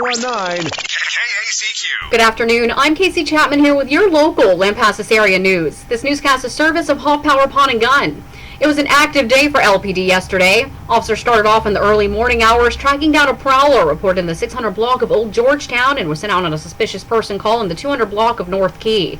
1019 KACQ. Good afternoon. I'm Casey Chapman here with your local Lampasas area news. This newscast is service of Hawk Power Pawn and Gun. It was an active day for LPD yesterday. Officers started off in the early morning hours tracking down a prowler reported in the 600 block of Old Georgetown and was sent out on a suspicious person call in the 200 block of North Key.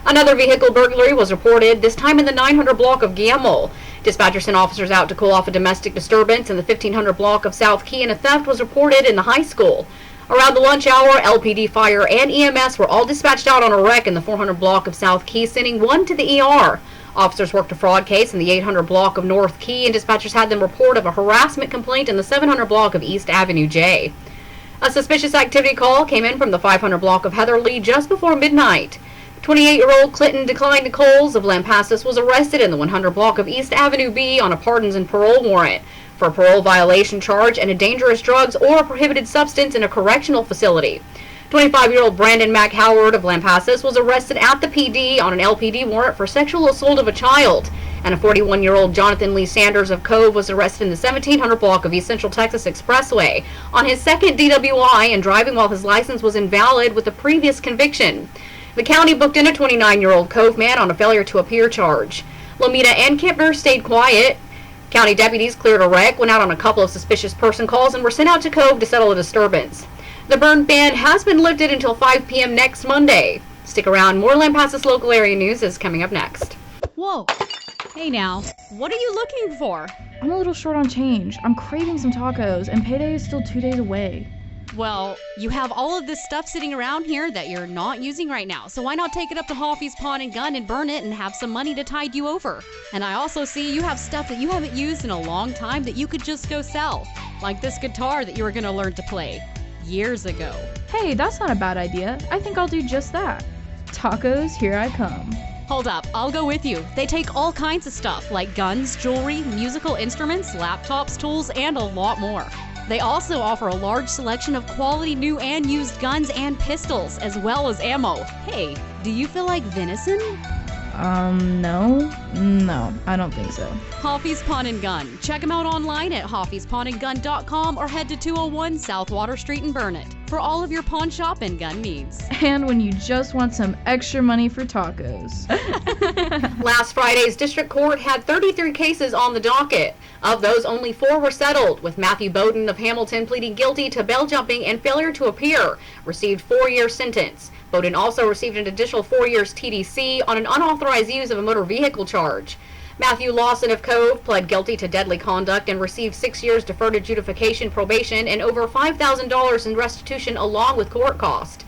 Another vehicle burglary was reported, this time in the 900 block of Gamble. Dispatchers sent officers out to cool off a domestic disturbance in the 1500 block of South Key, and a theft was reported in the high school. Around the lunch hour, LPD, fire, and EMS were all dispatched out on a wreck in the 400 block of South Key, sending one to the ER. Officers worked a fraud case in the 800 block of North Key, and dispatchers had them report of a harassment complaint in the 700 block of East Avenue J. A suspicious activity call came in from the 500 block of Heatherly just before midnight. 28-year-old Clinton Decline Nichols of Lampasas was arrested in the 100 block of East Avenue B on a pardons and parole warrant for a parole violation charge and a dangerous drugs or a prohibited substance in a correctional facility. 25-year-old Brandon Mack Howard of Lampasas was arrested at the PD on an LPD warrant for sexual assault of a child. And a 41-year-old Jonathan Lee Sanders of Cove was arrested in the 1700 block of East Central Texas Expressway on his second DWI and driving while his license was invalid with a previous conviction. The county booked in a 29-year-old Cove man on a failure to appear charge. Lomita and Kempner stayed quiet. County deputies cleared a wreck, went out on a couple of suspicious person calls, and were sent out to Cove to settle a disturbance. The burn ban has been lifted until 5 p.m. next Monday. Stick around, more Lampasas local area news is coming up next. Whoa. Hey now, what are you looking for? I'm a little short on change. I'm craving some tacos, and payday is still 2 days away. Well, you have all of this stuff sitting around here that you're not using right now, so why not take it up to Hoffy's Pawn and Gun and burn it and have some money to tide you over? And I also see you have stuff that you haven't used in a long time that you could just go sell, like this guitar that you were going to learn to play years ago. Hey, that's not a bad idea. I think I'll do just that. Tacos, here I come. Hold up, I'll go with you. They take all kinds of stuff like guns, jewelry, musical instruments, laptops, tools, and a lot more. They also offer a large selection of quality new and used guns and pistols, as well as ammo. Hey, do you feel like venison? No, I don't think so. Hoffy's Pawn and Gun. Check them out online at hoffyspawnandgun.com or head to 201 South Water Street in Burnett for all of your pawn shop and gun needs. And when you just want some extra money for tacos. Last Friday's district court had 33 cases on the docket. Of those, only 4 were settled, with Matthew Bowden of Hamilton pleading guilty to bail jumping and failure to appear, received 4-year sentence. Bowden also received an additional 4 years TDC on an unauthorized use of a motor vehicle charge. Matthew Lawson of Cove pled guilty to deadly conduct and received 6 years deferred adjudication probation and over $5,000 in restitution along with court cost.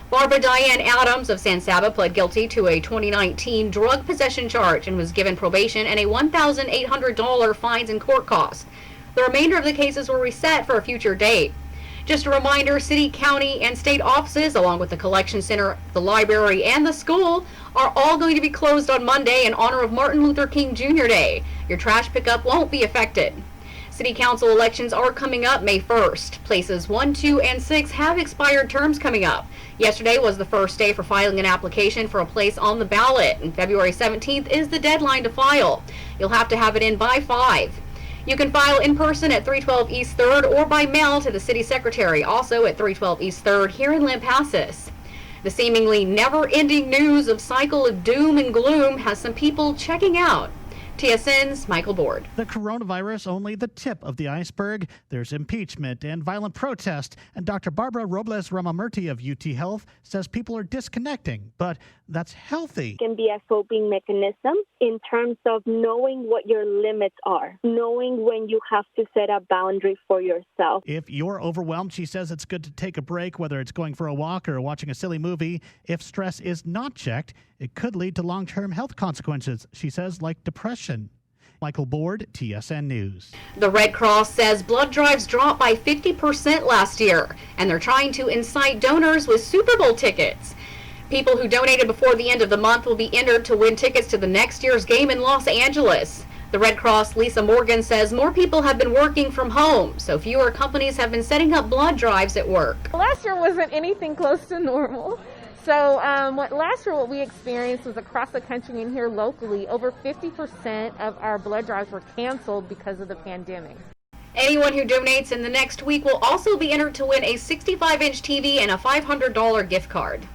Barbara Diane Adams of San Saba pled guilty to a 2019 drug possession charge and was given probation and a $1,800 fines and court costs. The remainder of the cases were reset for a future date. Just a reminder, city, county, and state offices, along with the collection center, the library, and the school, are all going to be closed on Monday in honor of Martin Luther King Jr. Day. Your trash pickup won't be affected. City council elections are coming up May 1st. Places 1, 2, and 6 have expired terms coming up. Yesterday was the first day for filing an application for a place on the ballot, and February 17th is the deadline to file. You'll have to have it in by 5. You can file in person at 312 East 3rd or by mail to the city secretary, also at 312 East 3rd here in Lampasas. The seemingly never-ending news of cycle of doom and gloom has some people checking out. TSN's Michael Board. The coronavirus only the tip of the iceberg. There's impeachment and violent protest. And Dr. Barbara Robles Ramamurti of UT Health says people are disconnecting, but that's healthy. It can be a coping mechanism in terms of knowing what your limits are, knowing when you have to set a boundary for yourself. If you're overwhelmed, she says it's good to take a break, whether it's going for a walk or watching a silly movie. If stress is not checked, it could lead to long-term health consequences, she says, like depression. Michael Board, TSN News. The Red Cross says blood drives dropped by 50% last year, and they're trying to incite donors with Super Bowl tickets. People who donated before the end of the month will be entered to win tickets to the next year's game in Los Angeles. The Red Cross' Lisa Morgan says more people have been working from home, so fewer companies have been setting up blood drives at work. Last year wasn't anything close to normal. So last year what we experienced was across the country and here locally, over 50% of our blood drives were canceled because of the pandemic. Anyone who donates in the next week will also be entered to win a 65-inch TV and a $500 gift card.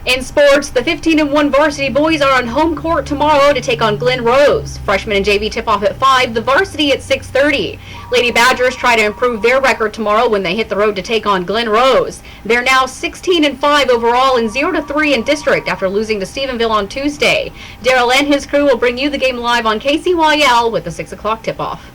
In sports, the 15-1 varsity boys are on home court tomorrow to take on Glen Rose. Freshman and JV tip-off at 5, the varsity at 6:30. Lady Badgers try to improve their record tomorrow when they hit the road to take on Glen Rose. They're now 16-5 overall and 0-3 in district after losing to Stephenville on Tuesday. Daryl and his crew will bring you the game live on KCYL with the 6 o'clock tip-off.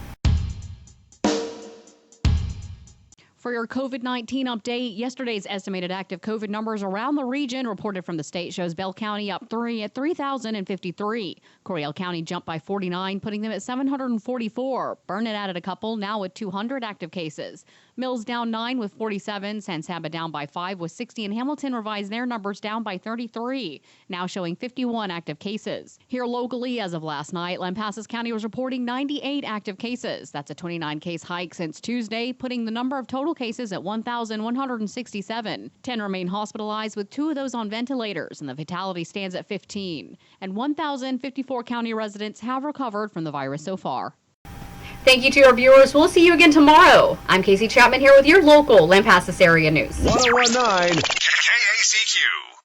For your COVID-19 update, yesterday's estimated active COVID numbers around the region reported from the state shows Bell County up 3 at 3,053. Coryell County jumped by 49, putting them at 744. Burnett added a couple, now with 200 active cases. Mills down 9 with 47, San Saba down by 5 with 60, and Hamilton revised their numbers down by 33, now showing 51 active cases. Here locally, as of last night, Lampasas County was reporting 98 active cases. That's a 29-case hike since Tuesday, putting the number of total cases at 1,167. 10 remain hospitalized, with 2 of those on ventilators, and the fatality stands at 15. And 1,054 county residents have recovered from the virus so far. Thank you to our viewers. We'll see you again tomorrow. I'm Casey Chapman here with your local Lampasas area news. 1019 KACQ.